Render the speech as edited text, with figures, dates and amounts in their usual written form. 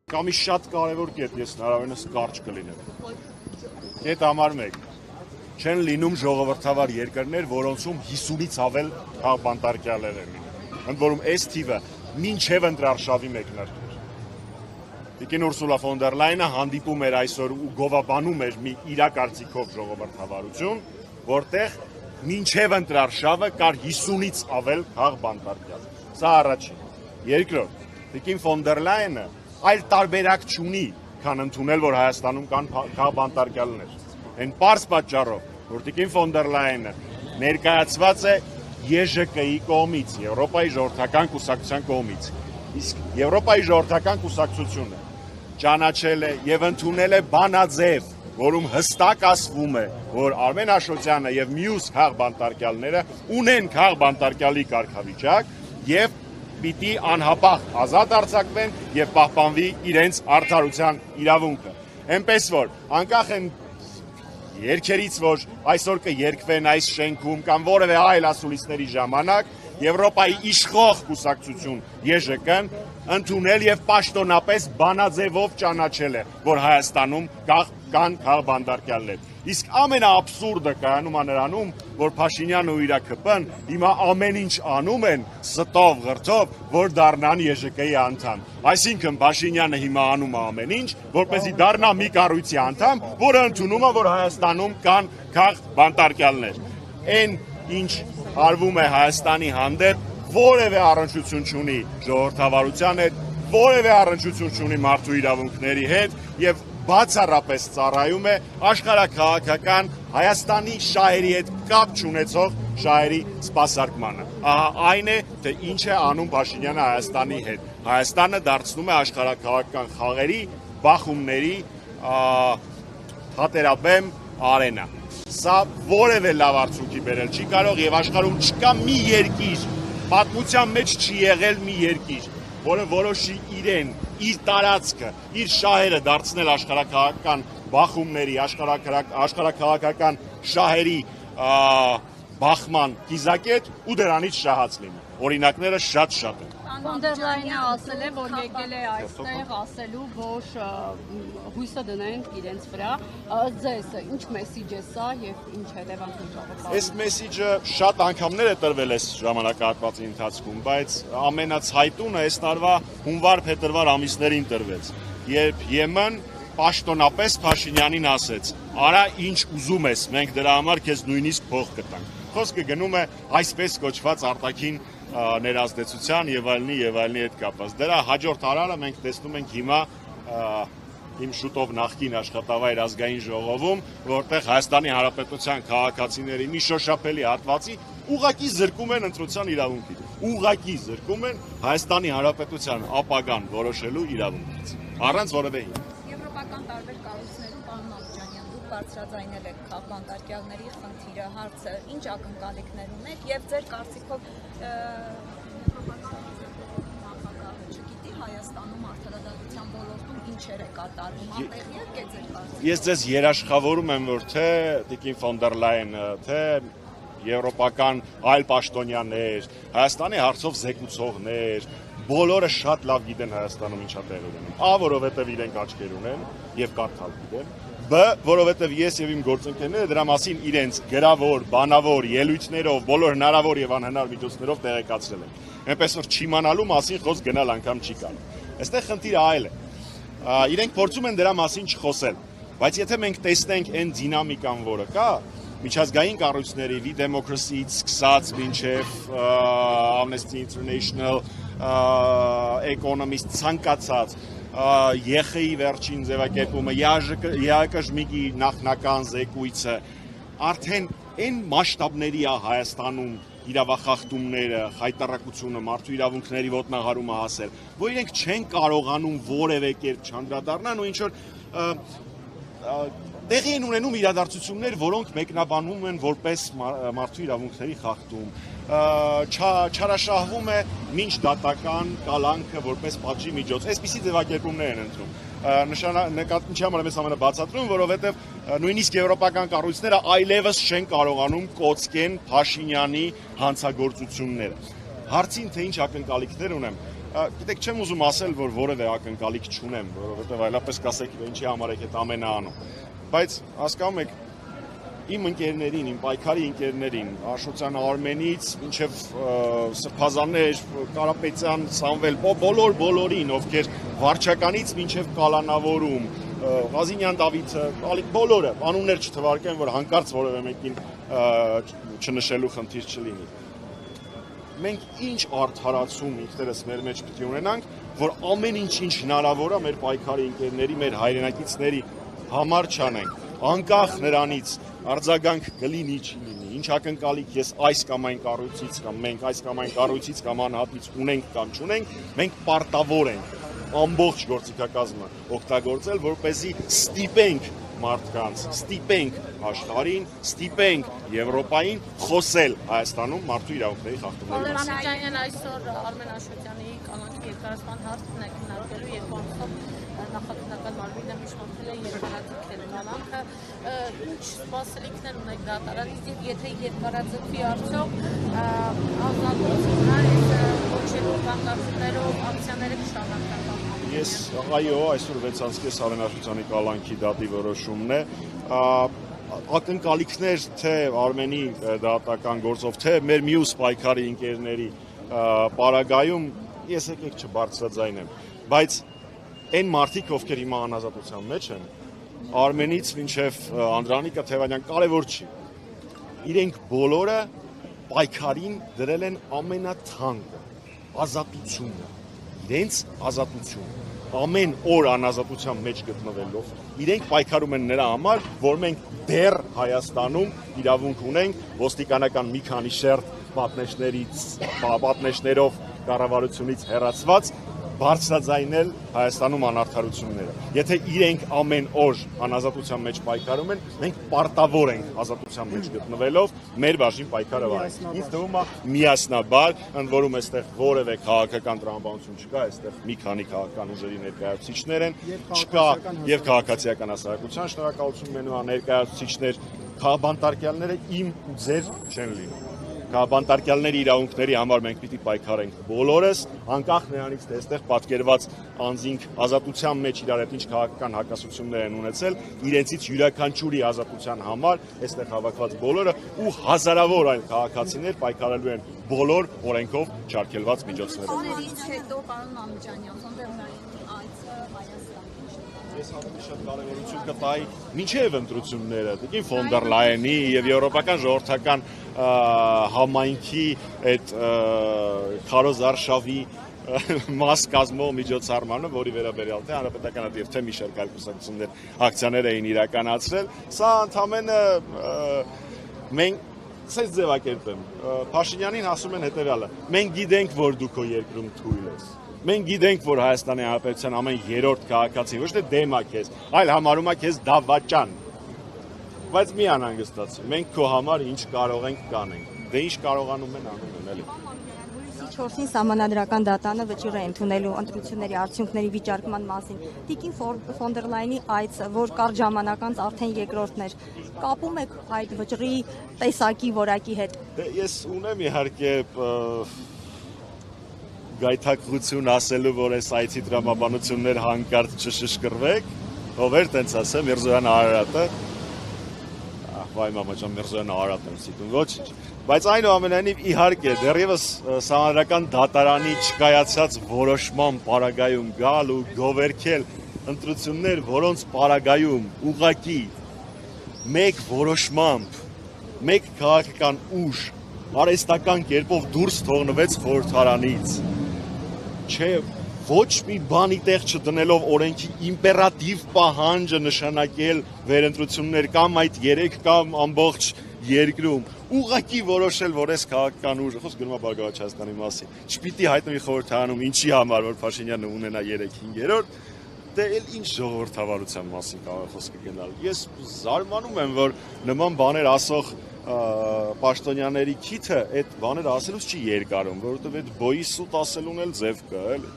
Կամ շատ կարևոր կետ ես հնարավորինս կարճ կլինեմ։ Կետ համար 1. Չեն լինում ժողովրդավար երկրներ, որոնցում 50-ից ավել բանտարկյալներ են լինում։ Ընդ որում այս թիվը մինչև ընտրարշավի մեկնարկներ։ Տիկին Ուրսուլա ֆոն դեր Լայնը հանդիպում էր այսօր ու գովաբանում էր մի իրակարծիքով ժողովրդավարություն, որտեղ մինչև ընտրարշավը կար 50-ից ավել բանտարկյալ։ Սա առաջին։ Երկրորդ, տիկին ֆոն դեր Լայնը այլ տարբերակ չունի, քան ընդունել, որ Հայաստանում կան բանտարկյալներ։ Այն պարզ պատճառով, որ տիկին ֆոն դեր Լայնը ներկայացված է ԵԺԿ-ի կողմից, Եվրոպայի ժողովրդական կուսակցության կողմից։ Իսկ Եվրոպայի ժողովրդական կուսակցությունը ճանաչել է եւ ընդունել է բանաձև, որում հստակ ասվում է, որ Արմեն Աշոտյանը եւ մյուս քաղբանտարկյալները ունեն քաղբանտարկյալի կարգավիճակ եւ պիտի անհապաղ ազատ արձակվեն եւ պահպանվի իրենց արդարության իրավունքը։ Էնպես որ անկախ են երկերից, որ այսօր կերկվեն այս շենքում կամ որևէ այլ ասուլիսների ժամանակ, Եվրոպայի իշխող կուսակցություն ԵԺԿ-ն ընդունել եւ պաշտոնապես բանաձևով ճանաչել է, որ Հայաստանում կան քաղբանտարկյալներ։ Իսկ ամենաաբսուրդը կայանում է նրանում, որ Փաշինյանն ու իր ԿՊ-ն հիմա ամեն ինչ անում են ստով ղրթով, որ դառնան ԵԺԿ-ի անդամ։ Այսինքն Փաշինյանը հիմա անում է ամեն ինչ, որպեսզի դառնա մի կառույցի անդամ, որը ընդունում է, որ Հայաստանում կան քաղբանտարկյալներ։ Այն ինչ արվում է Հայաստանի հանդեպ, որևէ առնչություն չունի ժողովրդավարության հետ, որևէ առնչություն չունի մարդու իրավունքների հետ եւ բացառապես ծառայում է աշխարհաքաղաքական Հայաստանի շահերի հետ կապ չունեցող շահերի սպասարկմանը։ Ահա այն է, թե ինչ է անում Փաշինյանը Հայաստանի հետ։ Հայաստանը դարձնում է աշխարհաքաղաքական խաղերի, բախումների հատերաբեմ արենա։ Սա որևէ լավ արդյունքի բերել չի կարող եւ աշխարհում չկա մի երկիր, պատմության մեջ չի եղել մի երկիր, որը որոշի իրեն, իր տարածքը, իր շահերը դարձնել աշխարհաքաղաքական բախումների, աշխարհաքաղաքական շահերի բախման կիզակետ ու դրանից շահած լինի։ Օրինակները շատ են։ Ֆոն դեր Լայնը ասել է, որ եկել է այստեղ ասելու, որ հույսը դնեն իրենց վրա։ Ձեզ ինչ մեսիջ է սա եւ ինչ հետևանքներ ժողովրդավարության։ Այս մեսիջը շատ անգամներ է տրվել այս ժամանակահատվածի ընթացքում, բայց ամենացայտունը այս տարվա հունվար-փետրվար ամիսներին տրվեց, երբ ԵՄ-ն պաշտոնապես Փաշինյանին ասեց. «Արա ինչ ուզում ես, մենք դրա համար քեզ նույնիսկ փող կտանք»։ Խոսքը գնում է այսպես կոչված արտաքին ներազդեցության եւ այլնի հետ կապված։ Դրա հաջորդ արարը մենք տեսնում ենք հիմա իմ շուտով նախկին աշխատավայր ազգային ժողովում, որտեղ Հայաստանի Հանրապետության քաղաքացիների մի շոշափելի հատվածի ուղղակի զրկում են ընտրության իրավունքից։ Ուղղակի զրկում են Հայաստանի Հանրապետության ապագան որոշելու իրավունքից։ Առանց որևէ հիմք։ Եվրոպական տարբեր կառույցներում պարոն Ալիջանյան, դուք բարձրաձայնել եք քաղբանտարկյալների խնդիրը, հարցը, ինչ ակնկալիքներ ունեք եւ ձեր կարծիքով չգիտի Հայաստանում արդարադատության ոլորտում ինչեր է կատարվում, անտեղյակ է ձեր կարծիքով։ Ես ձեզ երաշխավորում եմ, որ թե տիկին ֆոն դեր Լայնը, թե եվրոպական այլ պաշտոնյաներ, Հայաստանի հարցով զեկուցողներ, բոլորը շատ լավ գիտեն Հայաստանում ինչա տեղի ունենում։ Ա, որովհետև իրենք աչքեր ունեն եւ կարդալ գիտեն։ Բ, որովհետև ես եւ իմ գործընկերները դրա մասին իրենց գրավոր, բանավոր, ելույթներով, բոլոր հնարավոր եւ անհնար միջոցներով տեղեկացրել են։ Այնպես որ չիմանալու մասին խոսք գնալ անգամ չի կարող։ Այստեղ խնդիրը այլ է։ Իրենք փորձում են դրա մասին չխոսել, բայց եթե մենք տեսնենք այն դինամիկան, որը կա, միջազգային կառույցների We Democracy-ից սկսած մինչև Amnesty International, Economist ցանկացած ԵԽ-ի վերջին ձևակերպումը, ԵԱԿ-ի նախնական զեկույցը արդեն այն մասշտաբների է Հայաստանում իրավախախտումները, խայտառակությունը, մարդու իրավունքների ոտնահարումը հասել, որ իրենք չեն կարողանում որևէ կերպ չանդրադառնան ու ինչ որ տեղի են ունենում իրադարձություններ, որոնք մեկնաբանվում են որպես մարդու իրավունքների խախտում, չարաշահվում է մինչ դատական կալանքը որպես պատժի միջոց։ Այսպիսի ձևակերպումներ են ընտրում։ Նկատի համար եմ ամենաբացատրում, որովհետև նույնիսկ եվրոպական կառույցները այլևս չեն կարողանում կոծկեն Փաշինյանի հանցագործությունները։ Հարցին թե ինչ ակնկալիքներ ունեմ, Գիտեք, չեմ ուզում ասել, որ որևէ ակնկալիք չունեմ, որովհետև այլապես կասեք, ինչի համար եք այդ ամենը անում։ Բայց հասկանում եք, իմ ընկերներին, իմ պայքարի ընկերներին, Աշոտյան Արմենից, մինչև Սրբազաններ, Կարապետյան, Սամվել, բոլորին, ովքեր վարչականից մինչև կալանավորում, Ղազինյան Դավիթը, բոլորը, անուններ չթվարկեն, որ հանկարծ որևէ մեկին չնշելու խնդիր չլինի։ Մենք ինչ արդարացում ինքներս մեր մեջ պիտի ունենանք, որ ամեն ինչ հնարավոր է մեր պայքարի ընկերների, մեր հայրենակիցների համար չանենք, անկախ նրանից արձագանք կլինի չի լինի, ինչ ակնկալիք ես այս կամ այն կառույցից կամ մենք այս կամ այն կառույցից կամ անհատից ունենք կամ չունենք, մենք պարտավոր ենք ամբողջ գործիքակազմը օգտագործել, որպեսզի ստիպենք մարդկանց, ստիպենք աշխարհին, ստիպենք Եվրոպային խոսել Հայաստանում մարդու իրավունքների խախտումների մասին։ Ալեքսանդրյան այսօր Արմեն Աշոտյանի կանոնի երկարացման հարցն է քննարկելու երկու ամսով նախագահական մարմինը միջնորդել է երկարաձգել կանոնը, ինչ սպասելիքներ ունեք դատարանից եւ եթե երկարաձգվի արդյոք ազատությունն այս ոչերով կանգնություններով ակցիաները կշարունակվեն։ Ես այո, այսօր 6:30 Արմեն Աշոտյանի կալանքի դատի որոշումն է։ Ակնկալիքներ թե Արմենի դատական գործով, թե մեր մյուս պայքարի ընկերների պարագայում ես եկեք չբարձրաձայնեմ, բայց այն մարդիկ, ովքեր հիմա անազատության մեջ են, Արմենից մինչև Անդրանիկա Թևանյան կարևոր չի։ Իրենք բոլորը պայքարին դրել են ամենաթանկը՝ ազատությունը, իրենց ազատությունը։ Ամեն օր անազատության մեջ գտնվելով, իրենք պայքարում են նրա համար, որ մենք դեռ Հայաստանում իրավունք ունենք ոստիկանական մի քանի շերտ պատնեշներով կառավարությունից հեռացված բարձրաձայնել Հայաստանում անարդարությունները։ Եթե իրենք ամեն օր անազատության մեջ պայքարում են, մենք պարտավոր ենք ազատության մեջ գտնվելով մեր բաժին պայքարը վարել։ Ինձ թվում է միասնաբար, ընդ որում այստեղ որևէ քաղաքական տրամաբանություն չկա, այստեղ մի քանի քաղաքական ուժերի ներկայացուցիչներ են, չկա եւ քաղաքացիական հասարակության շնորհակալություն մենու ներկայացուցիչներ, քաղաքաբանտարկյալները իմ ու ձեր չեն լինում։ Քաղաքաբանտարկյալների իրավունքների համար մենք պիտի պայքարենք բոլորս, անկախ նրանից թե այստեղ պատկերված անձինք ազատության մեջ իրար հետ ինչ քաղաքական հակասություններ են ունեցել, իրենցից յուրաքանչյուրի ազատության համար այստեղ հավաքված բոլորը ու հազարավոր այլ քաղաքացիներ պայքարելու են բոլոր օրենքով չարգելված միջոցներով։ Օրերից հետո պարոն Ամիջանյան, ֆոնդերլայնի այցը Հայաստան։ Ես ավելի շատ կարևորություն կտայի մինչև ընտրությունները, տիկին Ֆոնդերլայնի եւ եվրոպական ժողովրդական համայնքի այդ քարոզ արշավի մաս կազմող միջոցառմանը, որի վերաբերյալ թե հանրապետական եւ թե մի շարք այլ կուսակցություններ ակցիաներ էին իրականացրել, սա ընդհանրապես մենք ցես ձևակերպեմ Փաշինյանին ասում են հետեւյալը. մենք գիտենք, որ դու քո երկրում թույլ ես։ Մենք գիտենք, որ Հայաստանի Հանրապետության ամեն երրորդ քաղաքացի ոչ թե դեմ է քեզ, այլ համարում է քեզ դավաճան։ Բայց մի անհանգստացի, մենք քո համար ինչ կարող ենք կանենք։ Դե ինչ կարողանում են անում են, էլի։ 4-ին Սահմանադրական դատանը վճիռ է ընդունելու ընտրությունների արդյունքների վիճարկման մասին։ Տիկին Ֆոնդերլայնի այցը, որ կարճ ժամանակ անց արդեն երկրորդն էր, կապում եք այդ վճռի տեսակի որակի հետ։ Դե ես ունեմ իհարկե գայթակղություն ասելու, որ այս այցի տրամաբանություններ հանկարծ չշշկրվեք, ով էր տենց ասեմ, Միրզոյան Արարատը, վայ մամաճան Միրզոյան Արարատն եմ սիտում, ոչինչ, բայց այնուամենայնիվ իհարկե դեռևս Սահմանադրական դատարանի չկայացած որոշման պարագայում գալ ու գովերքել ընտրություններ, որոնց պարագայում ուղղակի մեկ որոշմամբ, մեկ քաղաքական ուժ արհեստական կերպով դուրս թողնվեց խորհրդարանից, չէ, ոչ մի բանի տեղ չդնելով օրենքի իմպերատիվ պահանջը նշանակել վերընտրություններ կամ այդ 3 կամ ամբողջ երկրում, ուղղակի որոշել, որ այս քաղաքական ուժը, խոսք գնում է Բարգավաճ Հայաստանի մասին, չպիտի հայտնվի խորհրդարանում ինչի համար, որ Փաշինյանը ունենա 3-5-րդ, դե էլ ինչ ժողովրդավարության մասին կարող է խոսքը գնալ։ Ես զարմանում եմ, որ նման բաներ ասող պաշտոնյաների քիթը այդ բաները ասելուց չի երկարում, որովհետև այդ բոյի սուտ ասելուն էլ ձև կա, էլի։